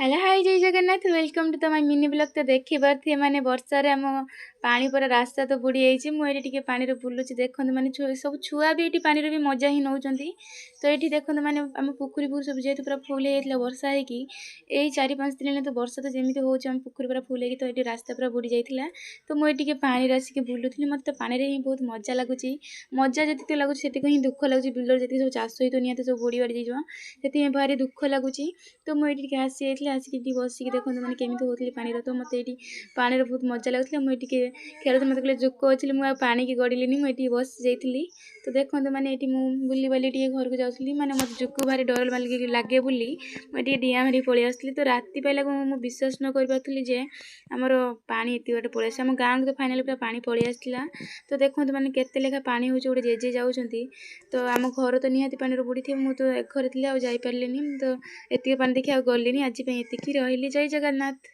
Hello hi जय Jagannath welcome to the my mini blog. तो देखी पारे माने वर्षा रे आम पानी पूरा रास्ता तो बुड़ी जाइए। मुझे टिके पानी बुलूची देखते माने सब छुआ भी ये पानी भी मजा ही नौ। तो ये देखते माने आम पुखरी सब जेहतु पूरा फुल होता वर्षा होगी यही 4-5 दिन तो वर्षा तो जमी हो पुखरी पूरा फुल हो तो ये रास्ता पूरा बुड़ी जाता। तो मुझे पानी आसिक बुलूली मत तो पानी ही बहुत मजा लगुच। मजा जी लगुच ही दुख लगुच बिलर जी सब चाष होता निहत सब बुड़ी बाड़ी जाइए भारी दुख लगुच। तो मुझे आसी आसिक बसिक देखते मैंने केमी होती पानी तो मत ये पानी बहुत मजा लगुला। मुझे खेल मत कहले जोक अच्छी मुझे पानी की गड़िली मुझे बस जाइली। तो देखते मैंने ये बुली बाली घर को जाऊँगी मैंने मत जोक भारी डर लगे बुली मुझे डिया भारी पलि आसली। तो राति पाइला मुझे विश्वास न करी जे आमर पानी एत बाटे पलि आम गाँव को तो फाइनाल पूरा पानी पलि आसला। तो देखते मैंने केते लेखा पानी हो गोटे जेजे जाऊँगी। तो आम घर तो निहाती पानी बुड़ी थे मुझे तो घर थी जापारे तो एति पानी देखी गली आज एति रही। जय जगन्नाथ।